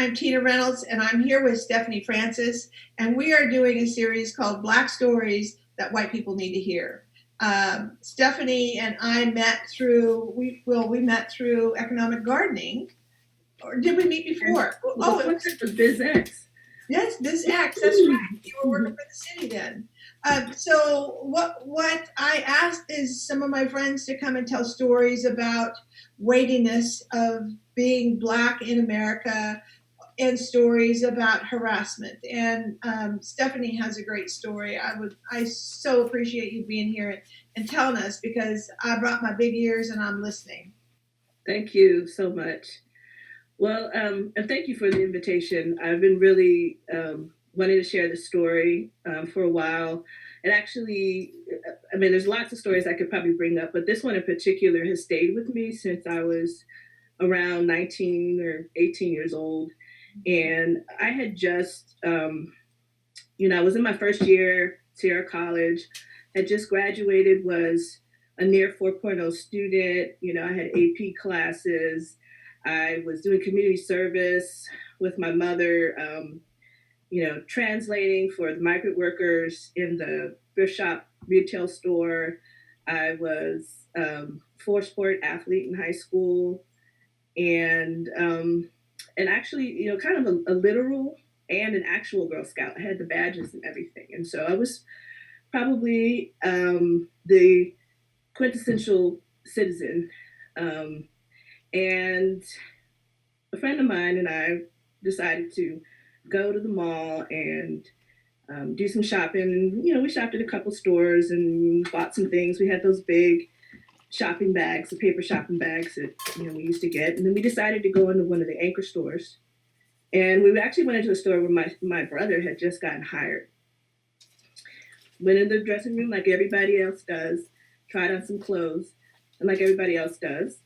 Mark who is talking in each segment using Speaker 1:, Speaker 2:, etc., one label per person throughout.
Speaker 1: I'm Tina Reynolds, and I'm here with Stephanie Francis, and we are doing a series called Black Stories That White People Need to Hear. Stephanie and I met through we met through economic gardening, or did we meet before?
Speaker 2: Oh, it was BizX.
Speaker 1: Yes, this X. That's right. You were working for the city then. So what I asked is some of my friends to come and tell stories about weightiness of being Black in America, and stories about harassment. And Stephanie has a great story. I so appreciate you being here and telling us, because I brought my big ears and I'm listening.
Speaker 2: Thank you so much. Well, and thank you for the invitation. I've been really wanting to share this story for a while. And actually, I mean, there's lots of stories I could probably bring up, but this one in particular has stayed with me since I was around 19 or 18 years old. And I had just, I was in my first year, Sierra College, had just graduated, was a near 4.0 student. I had AP classes. I was doing community service with my mother, translating for the migrant workers in the thrift shop retail store. I was four sport athlete in high school, and actually, kind of a literal and an actual Girl Scout. I had the badges and everything, and so I was probably the quintessential citizen. And a friend of mine and I decided to go to the mall and do some shopping. And, we shopped at a couple stores and bought some things. We had those big shopping bags, the paper shopping bags that we used to get. And then we decided to go into one of the anchor stores. And we actually went into a store where my brother had just gotten hired. Went in the dressing room like everybody else does, tried on some clothes, and like everybody else does,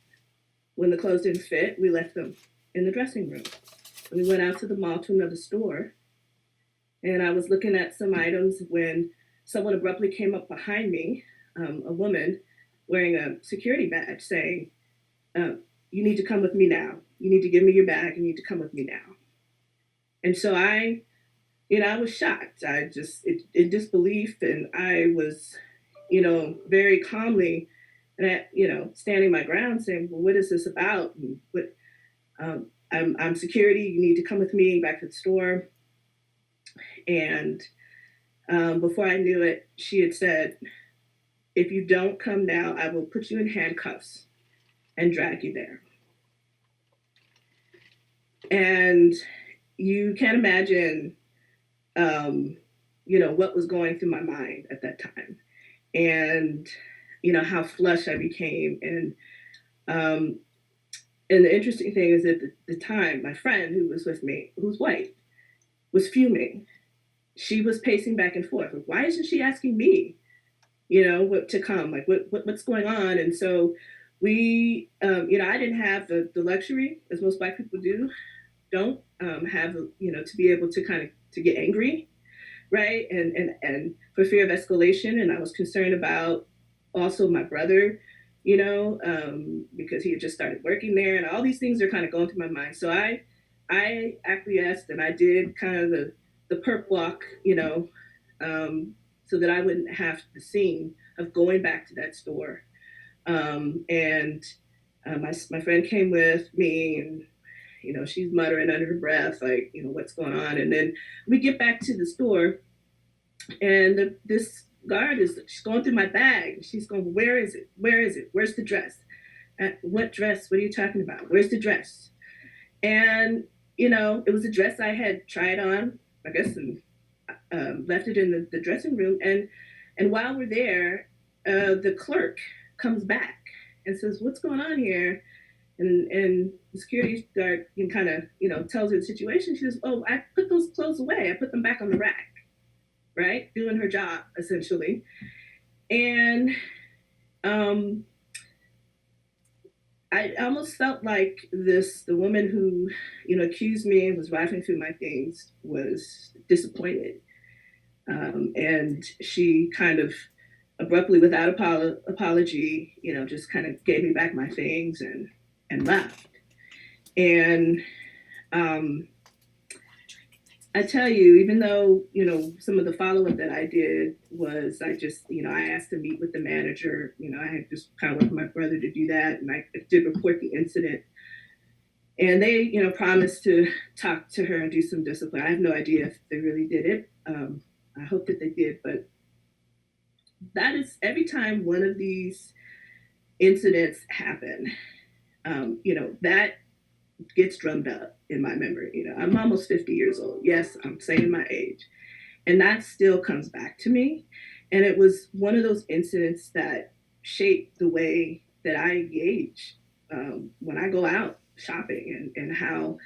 Speaker 2: when the clothes didn't fit, we left them in the dressing room. And we went out to the mall to another store, and I was looking at some items when someone abruptly came up behind me, a woman wearing a security badge, saying, "You need to come with me now. You need to give me your bag. You need to come with me now." And so I was shocked. I just, in disbelief, and I was, very calmly, and standing my ground, saying, "Well, what is this about? And what? I'm security. You need to come with me back to the store." And before I knew it, she had said, "If you don't come now, I will put you in handcuffs and drag you there." And you can't imagine, what was going through my mind at that time, and how flushed I became. And the interesting thing is that the time, my friend who was with me, who's white, was fuming. She was pacing back and forth. Like, why isn't she asking me, what to come? Like, what's going on? And so I didn't have the luxury, as most Black people don't have, to be able to kind of to get angry, right? And for fear of escalation. And I was concerned about also my brother, because he had just started working there, and all these things are kind of going through my mind. So I acquiesced, and I did kind of the perp walk, so that I wouldn't have the scene of going back to that store. And my friend came with me, and she's muttering under her breath, like, what's going on? And then we get back to the store, and this guard she's going through my bag. She's going, "Where is it? Where is it? Where's the dress?" "What dress? What are you talking about? Where's the dress?" And, it was a dress I had tried on, I guess, and left it in the dressing room. And while we're there, the clerk comes back and says, "What's going on here?" And the security guard kind of, tells her the situation. She says, "Oh, I put those clothes away. I put them back on the rack." Right? Doing her job, essentially. And I almost felt like the woman who, accused me and was rifling through my things was disappointed. And she kind of abruptly, without apology, just kind of gave me back my things and left. And I tell you, even though, some of the follow up that I did was I just, I asked to meet with the manager. I had just kind of worked with my brother to do that. And I did report the incident. And they, promised to talk to her and do some discipline. I have no idea if they really did it. I hope that they did. But that is every time one of these incidents happen, that gets drummed up in my memory. I'm almost 50 years old. Yes, I'm saying my age. And that still comes back to me. And it was one of those incidents that shaped the way that I engage when I go out shopping, and how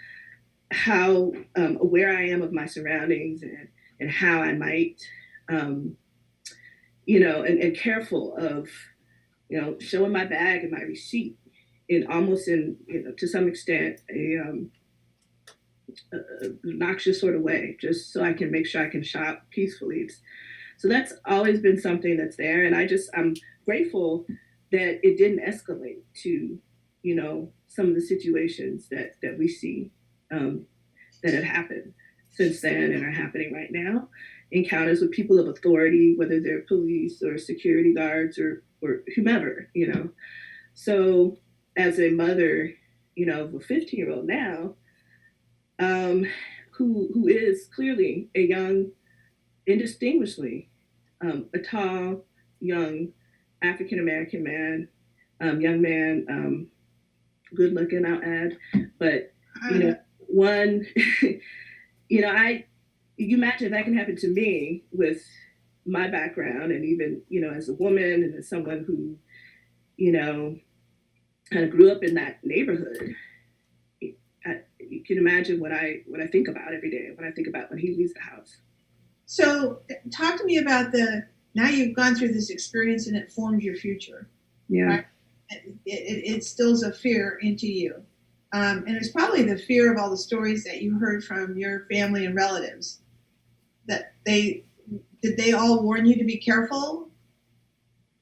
Speaker 2: aware I am of my surroundings, and how I might, um, and careful of, showing my bag and my receipt in almost in, to some extent, a obnoxious sort of way, just so I can make sure I can shop peacefully. So that's always been something that's there, and I'm grateful that it didn't escalate to, some of the situations that we see that have happened since then and are happening right now. Encounters with people of authority, whether they're police or security guards or whomever. So as a mother, of a 15-year-old now, um, who is clearly a young, indistinguishably a tall, young African American man, young man, good looking, I'll add, but one, I you imagine if that can happen to me with my background, and even as a woman and as someone who kind of grew up in that neighborhood. You can imagine what I think about every day when I think about when he leaves the house.
Speaker 1: So, talk to me about now you've gone through this experience and it formed your future.
Speaker 2: Yeah.
Speaker 1: Right? It instills a fear into you. And it's probably the fear of all the stories that you heard from your family and relatives. Did they all warn you to be careful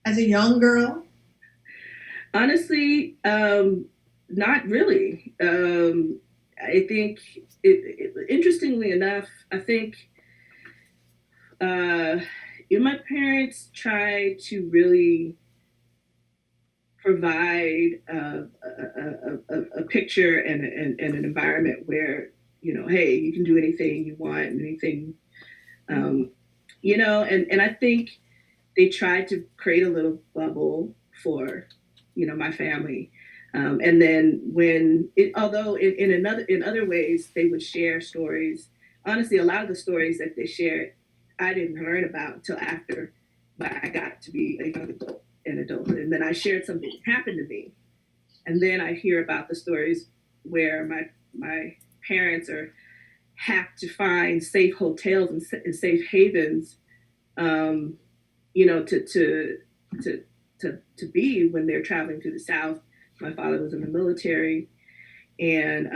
Speaker 1: as a young girl?
Speaker 2: Honestly, not really. I think, interestingly enough, I think my parents tried to really provide a picture and an environment where, hey, you can do anything you want and anything, and I think they tried to create a little bubble for, my family. And then although in other ways they would share stories. Honestly, a lot of the stories that they shared, I didn't learn about until after I got to be a young adult and adulthood. And then I shared something that happened to me, and then I hear about the stories where my parents have to find safe hotels and safe havens, to be when they're traveling through the South. My father was in the military, and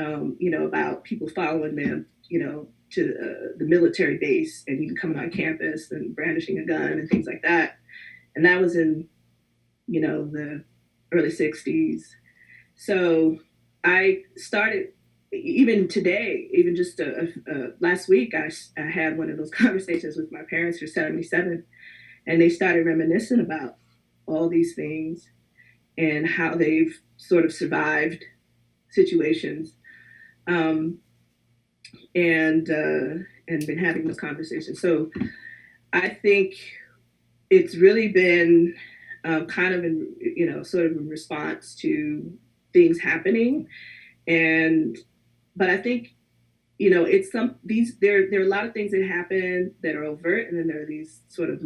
Speaker 2: about people following them, to the military base, and even coming on campus and brandishing a gun and things like that. And that was in, the early '60s. So I started, even today, even just last week, I had one of those conversations with my parents who are 77, and they started reminiscing about all these things and how they've sort of survived situations, um, and been having this conversation. So I think it's really been kind of in, sort of in response to things happening, but I think it's there are a lot of things that happen that are overt, and then there are these sort of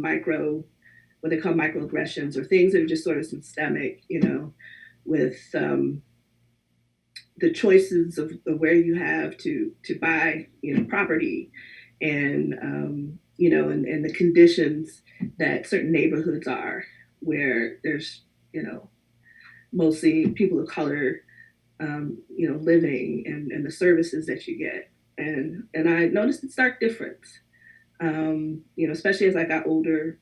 Speaker 2: what they call microaggressions, or things that are just sort of systemic, with the choices of where you have to buy, property, and and the conditions that certain neighborhoods are, where there's mostly people of color, living, and the services that you get, and I noticed a stark difference, especially as I got older,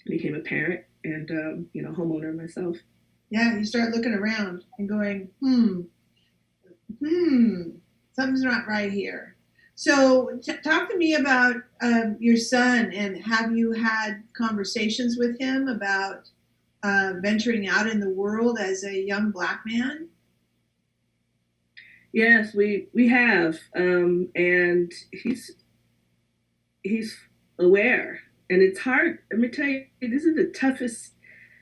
Speaker 2: became a parent, and homeowner myself.
Speaker 1: Yeah, you start looking around and going, something's not right here. So talk to me about your son, and have you had conversations with him about venturing out in the world as a young Black man?
Speaker 2: Yes, we have, and he's aware, and it's hard. Let me tell you, this is the toughest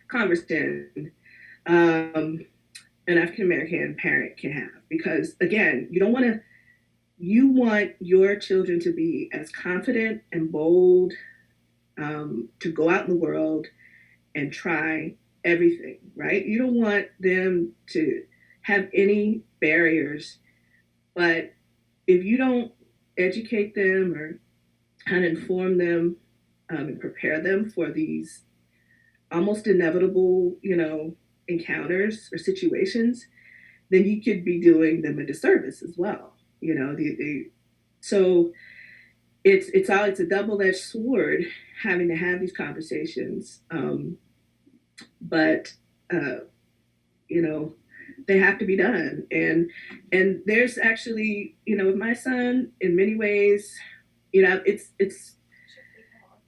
Speaker 2: conversation an African American parent can have, because again, you want your children to be as confident and bold, to go out in the world and try everything, right? You don't want them to have any barriers, but if you don't educate them or kind of inform them, and prepare them for these almost inevitable, encounters or situations, then you could be doing them a disservice as well. So it's a double edged sword having to have these conversations, but uh, you know they have to be done, and there's actually, with my son, in many ways, it's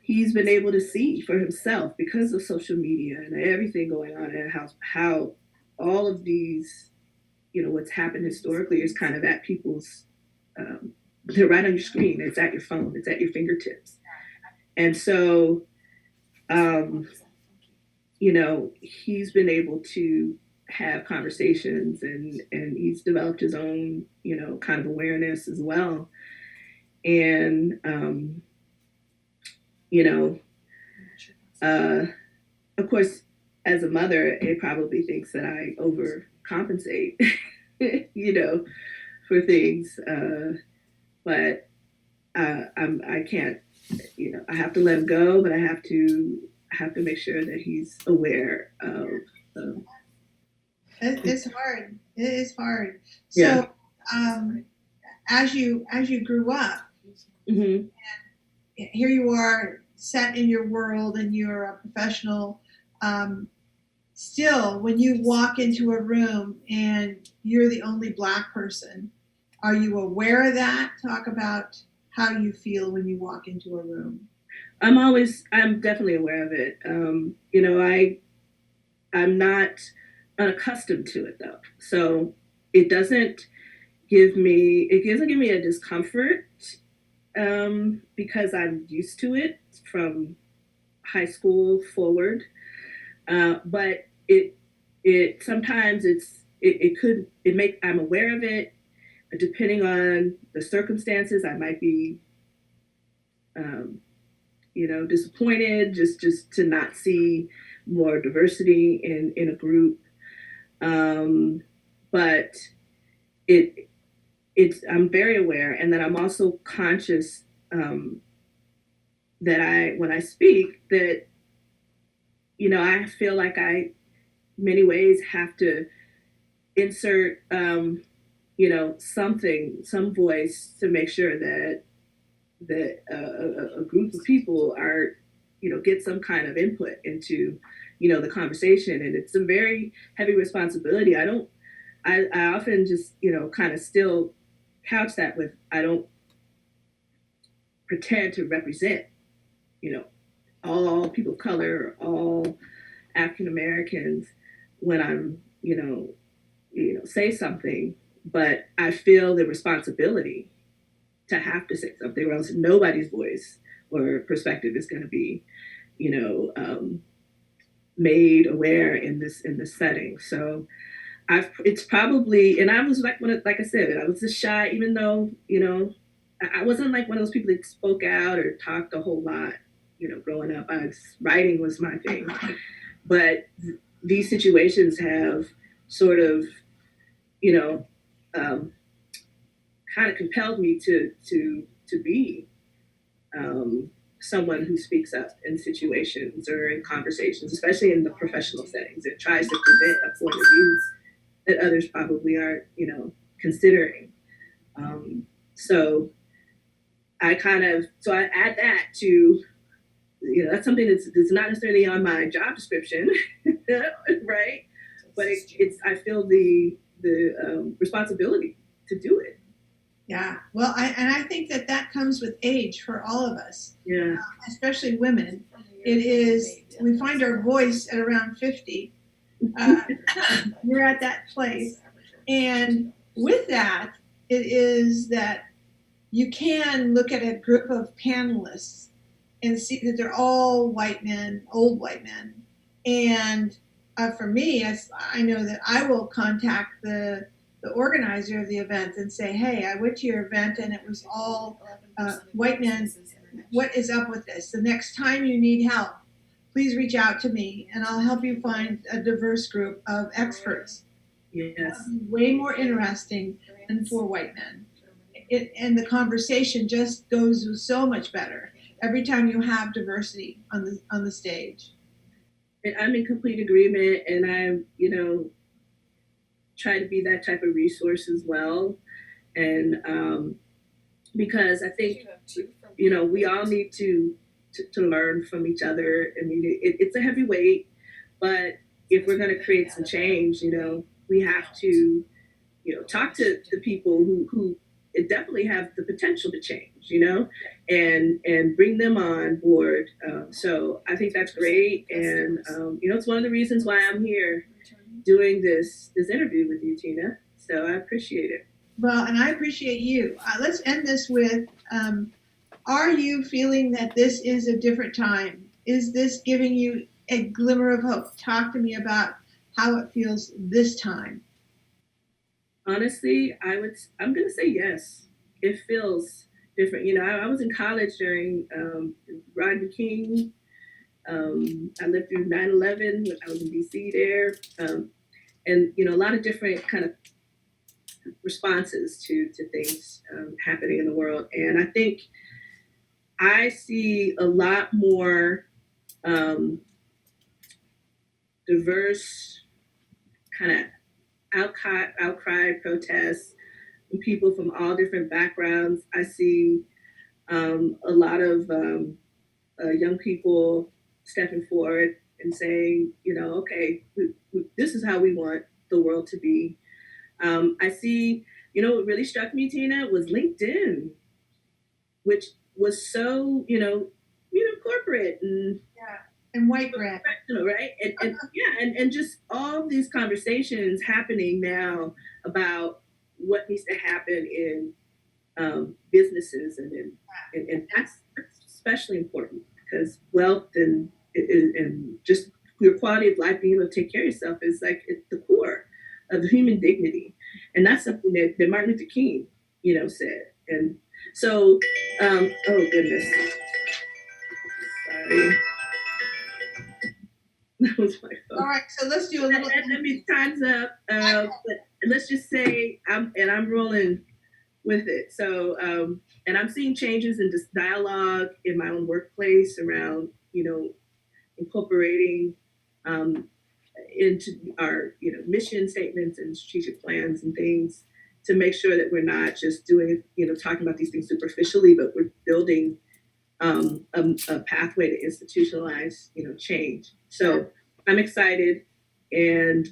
Speaker 2: he's been able to see for himself because of social media and everything going on, and how all of these, what's happened historically is kind of at people's, they're right on your screen, it's at your phone, it's at your fingertips. And so, um, he's been able to have conversations, and he's developed his own, kind of awareness as well. And, you know, uh, of course, as a mother, it probably thinks that I overcompensate, for things. But I can't, I have to let him go, but I have to make sure that he's aware of
Speaker 1: It's hard. It is hard.
Speaker 2: yeah.
Speaker 1: So, um, as you grew up,
Speaker 2: Hmm.
Speaker 1: here you are set in your world, and you're a professional. Um, Still, when you walk into a room and you're the only Black person, are you aware of that? Talk about how you feel when you walk into a room.
Speaker 2: I'm definitely aware of it. I'm not unaccustomed to it though. So it doesn't it doesn't give me a discomfort, because I'm used to it from high school forward. But it sometimes it could it make I'm aware of it, depending on the circumstances. I might be, um, disappointed just to not see more diversity in a group. Um, but it it's I'm very aware, and then I'm also conscious, that I when I speak, that I feel like I many ways have to insert, some voice to make sure that a group of people are, get some kind of input into, the conversation. And it's a very heavy responsibility. I often just, kind of still couch that with, I don't pretend to represent, you know, all people of color or all African Americans when I'm, say something, but I feel the responsibility to have to say something, or else nobody's voice or perspective is going to be, you know, um, made aware in this setting. So it's probably, and I was like I said, I was just shy, even though, I wasn't like one of those people that spoke out or talked a whole lot. Growing up, writing was my thing, but these situations have sort of, you know, um, kind of compelled me to be, someone who speaks up in situations or in conversations, especially in the professional settings. It tries to present a point of view that others probably aren't, considering. Um, so so I add that to, that's something that's not necessarily on my job description, right? But it's I feel the responsibility to do it.
Speaker 1: Yeah. Well, I think that that comes with age for all of us,
Speaker 2: Yeah.
Speaker 1: especially women. It is, we find our voice at around 50. Uh, we're at that place. And with that, it is that you can look at a group of panelists and see that they're all white men, old white men. And for me, as I know that I will contact the organizer of the event and say, hey, I went to your event and it was all white men. What is up with this? The next time you need help, please reach out to me and I'll help you find a diverse group of experts.
Speaker 2: Yes.
Speaker 1: Way more interesting than four white men. And the conversation just goes so much better every time you have diversity on the stage.
Speaker 2: And I'm in complete agreement, and I'm, try to be that type of resource as well. And because I think, we all need to learn from each other. I mean, it's a heavy weight, but if we're going to create some change, we have to, talk to the people who it definitely have the potential to change, and bring them on board. So I think that's great, and it's one of the reasons why I'm here doing this interview with you, Tina. So I appreciate it.
Speaker 1: Well, and I appreciate you. Let's end this with: are you feeling that this is a different time? Is this giving you a glimmer of hope? Talk to me about how it feels this time.
Speaker 2: Honestly, I'm gonna say yes. It feels different. I was in college during Rodney King. I lived through 9/11 when I was in DC there, and a lot of different kind of responses to things happening in the world. And I think I see a lot more diverse kind of outcry protests from people from all different backgrounds. I see a lot of young people stepping forward and saying, okay, this is how we want the world to be. I see, what really struck me, Tina, was LinkedIn, which was so, corporate and
Speaker 1: white bread,
Speaker 2: right? And yeah, and just all these conversations happening now about what needs to happen in businesses, and that's especially important because wealth and just your quality of life, being able to take care of yourself is like at the core of human dignity, and that's something that Martin Luther King, said. And so, oh goodness, sorry. That was my phone.
Speaker 1: All right, so let's do a little.
Speaker 2: That means time's up. But let's just say I'm rolling with it. So, and I'm seeing changes in this dialogue in my own workplace around, incorporating into our, mission statements and strategic plans and things to make sure that we're not just doing, talking about these things superficially, but we're building a pathway to institutionalize, change. So I'm excited, and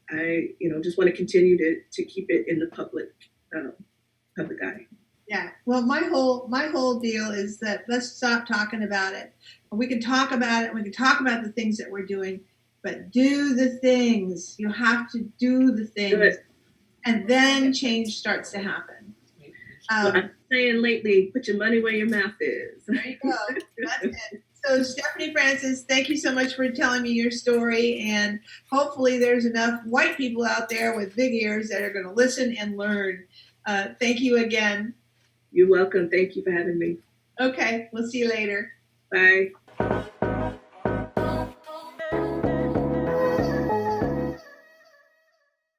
Speaker 2: I, just want to continue to keep it in the public eye.
Speaker 1: Yeah. Well, my whole deal is that let's stop talking about it. We can talk about it. We can talk about the things that we're doing, but do the things. You have to do the things,
Speaker 2: Good.
Speaker 1: And then change starts to happen.
Speaker 2: Well, I'm saying lately, put your money where your mouth is.
Speaker 1: There you go. That's it. So Stephanie Francis, thank you so much for telling me your story, and hopefully there's enough white people out there with big ears that are going to listen and learn. Thank you again.
Speaker 2: You're welcome. Thank you for having me.
Speaker 1: Okay, we'll see you later.
Speaker 2: Bye.